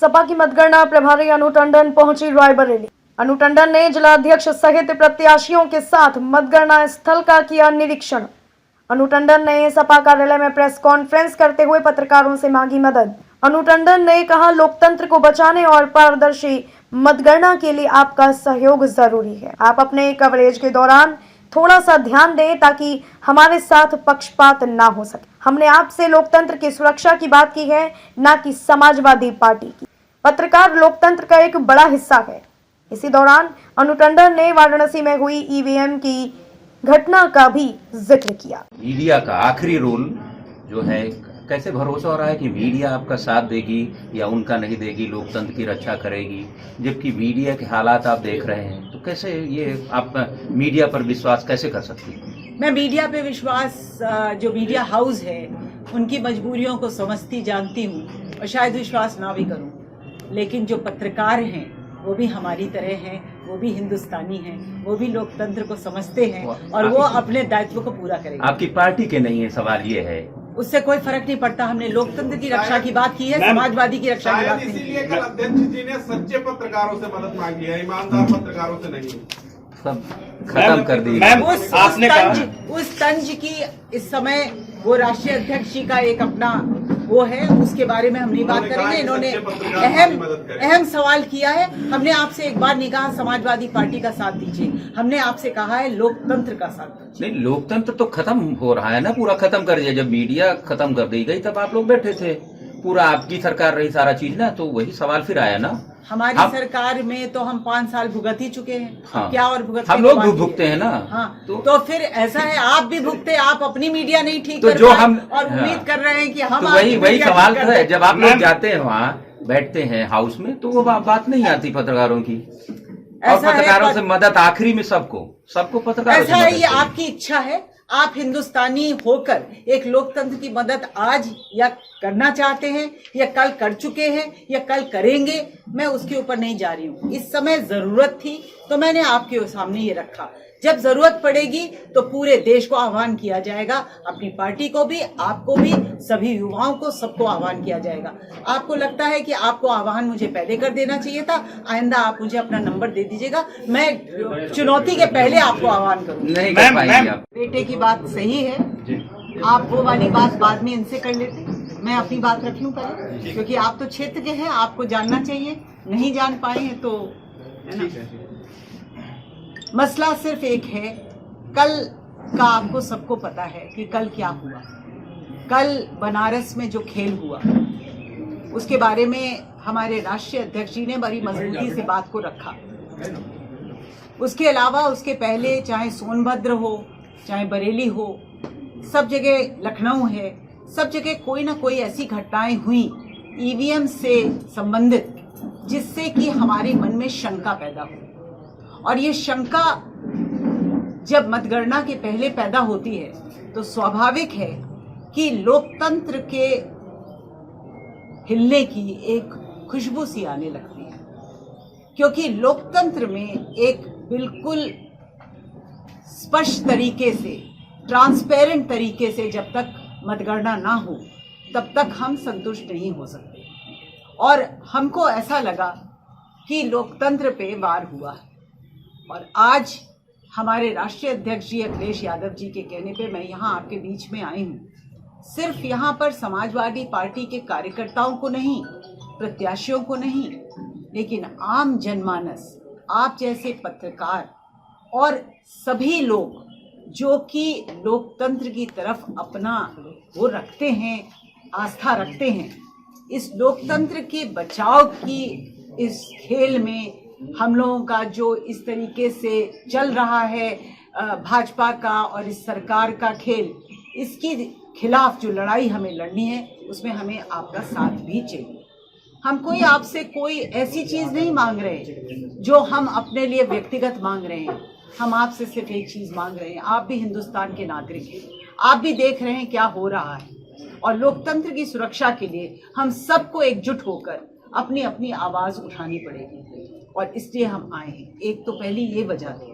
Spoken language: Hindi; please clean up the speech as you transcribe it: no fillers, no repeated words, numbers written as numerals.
सपा की मतगणना प्रभारी अनु टंडन पहुंची रायबरेली। अनु टंडन ने जिलाध्यक्ष सहित प्रत्याशियों के साथ मतगणना स्थल का किया निरीक्षण। अनु टंडन ने सपा कार्यालय में प्रेस कॉन्फ्रेंस करते हुए पत्रकारों से मांगी मदद। अनु टंडन ने कहा, लोकतंत्र को बचाने और पारदर्शी मतगणना के लिए आपका सहयोग जरूरी है। आप अपने कवरेज के दौरान थोड़ा सा ध्यान दें ताकि हमारे साथ पक्षपात ना हो सके। हमने आपसे लोकतंत्र की सुरक्षा की बात की है, ना कि समाजवादी पार्टी की। पत्रकार लोकतंत्र का एक बड़ा हिस्सा है। इसी दौरान अनु टंडन ने वाराणसी में हुई ईवीएम की घटना का भी जिक्र किया। मीडिया का आखिरी रोल जो है, कैसे भरोसा हो रहा है कि मीडिया आपका साथ देगी या उनका नहीं देगी, लोकतंत्र की रक्षा करेगी, जबकि मीडिया के हालात आप देख रहे हैं, तो कैसे ये आप मीडिया पर विश्वास कैसे कर सकती हैं? मैं मीडिया पे विश्वास, जो मीडिया हाउस है उनकी मजबूरियों को समझती जानती हूँ और शायद विश्वास ना भी करूँ, लेकिन जो पत्रकार हैं वो भी हमारी तरह हैं, वो भी हिंदुस्तानी हैं, वो भी लोकतंत्र को समझते हैं और वो अपने दायित्व को पूरा करेंगे। आपकी पार्टी के नहीं है, सवाल ये है। उससे कोई फर्क नहीं पड़ता। हमने लोकतंत्र की रक्षा की बात की है, समाजवादी की रक्षा की बात नहीं। इसीलिए कल अध्यक्ष जी ने सच्चे पत्रकारों से मदद मांगी है, ईमानदार पत्रकारों से नहीं। सब खत्म कर दी। उस तंज की इस समय वो राष्ट्रीय अध्यक्ष जी का एक अपना वो है, उसके बारे में हम नहीं बात करेंगे। इन्होंने अहम सवाल किया है। हमने आपसे एक बार नहीं कहा समाजवादी पार्टी का साथ दीजिए, हमने आपसे कहा है लोकतंत्र का साथ दीजिए। नहीं, लोकतंत्र तो खत्म हो रहा है ना, पूरा खत्म कर दिया। जब मीडिया खत्म कर दी गई तब आप लोग बैठे थे, पूरा आपकी सरकार रही सारा चीज ना, तो वही सवाल फिर आया ना। हमारी सरकार में तो हम 5 साल भुगत ही चुके हैं। हाँ, क्या और भुगत? हम लोग भी भुगते हैं ना। हाँ, तो फिर ऐसा है, आप भी भुगते, आप अपनी मीडिया नहीं ठीक तो कर जो पाए हम और उम्मीद कर रहे हैं कि हम तो वही सवाल तो है। जब आप लोग जाते हैं वहाँ बैठते हैं हाउस में, तो वो बात नहीं आती पत्रकारों की, और पत्रकारों से मदद आखिरी में सबको पत्रकारों से ऐसा है। मदद ये आपकी इच्छा है, आप हिंदुस्तानी होकर एक लोकतंत्र की मदद आज या करना चाहते हैं या कल कर चुके हैं या कल करेंगे, मैं उसके ऊपर नहीं जा रही हूँ। इस समय जरूरत थी तो मैंने आपके सामने ये रखा। जब जरूरत पड़ेगी तो पूरे देश को आह्वान किया जाएगा, अपनी पार्टी को भी, आपको भी, सभी युवाओं को, सबको आह्वान किया जाएगा। आपको लगता है कि आपको आह्वान मुझे पहले कर देना चाहिए था, आइंदा आप मुझे अपना नंबर दे दीजिएगा, मैं चुनौती के पहले आपको आह्वान करूँगी। बेटे की बात सही है, आप वो वाली बात बाद में इनसे कर लेते, मैं अपनी बात रख लूं पहले, क्योंकि आप तो क्षेत्र के हैं, आपको जानना चाहिए। नहीं जान पाए हैं तो है ना। मसला सिर्फ एक है, कल का आपको सबको पता है कि कल क्या हुआ। कल बनारस में जो खेल हुआ उसके बारे में हमारे राष्ट्रीय अध्यक्ष जी ने बड़ी मजबूती से बात को रखा। उसके अलावा उसके पहले चाहे सोनभद्र हो, चाहे बरेली हो, सब जगह लखनऊ है, सब जगह कोई ना कोई ऐसी घटनाएं हुई ईवीएम से संबंधित जिससे कि हमारे मन में शंका पैदा हो। और ये शंका जब मतगणना के पहले पैदा होती है तो स्वाभाविक है कि लोकतंत्र के हिलने की एक खुशबू सी आने लगती है, क्योंकि लोकतंत्र में एक बिल्कुल स्पष्ट तरीके से, ट्रांसपेरेंट तरीके से जब तक मतगणना ना हो तब तक हम संतुष्ट नहीं हो सकते। और हमको ऐसा लगा कि लोकतंत्र पे वार हुआ है। और आज हमारे राष्ट्रीय अध्यक्ष जी अखिलेश यादव जी के कहने पे मैं यहाँ आपके बीच में आई हूँ। सिर्फ यहाँ पर समाजवादी पार्टी के कार्यकर्ताओं को नहीं, प्रत्याशियों को नहीं, लेकिन आम जनमानस, आप जैसे पत्रकार और सभी लोग जो कि लोकतंत्र की तरफ अपना वो रखते हैं, आस्था रखते हैं, इस लोकतंत्र के बचाव की इस खेल में हम लोगों का जो इस तरीके से चल रहा है भाजपा का और इस सरकार का खेल, इसके खिलाफ जो लड़ाई हमें लड़नी है उसमें हमें आपका साथ भी चाहिए। हम कोई आपसे कोई ऐसी चीज़ नहीं मांग रहे जो हम अपने लिए व्यक्तिगत मांग रहे हैं। हम आपसे सिर्फ एक चीज़ मांग रहे हैं, आप भी हिंदुस्तान के नागरिक हैं, आप भी देख रहे हैं क्या हो रहा है, और लोकतंत्र की सुरक्षा के लिए हम सबको एकजुट होकर अपनी अपनी आवाज़ उठानी पड़ेगी। और इसलिए हम आए हैं। एक तो पहली ये वजह थी।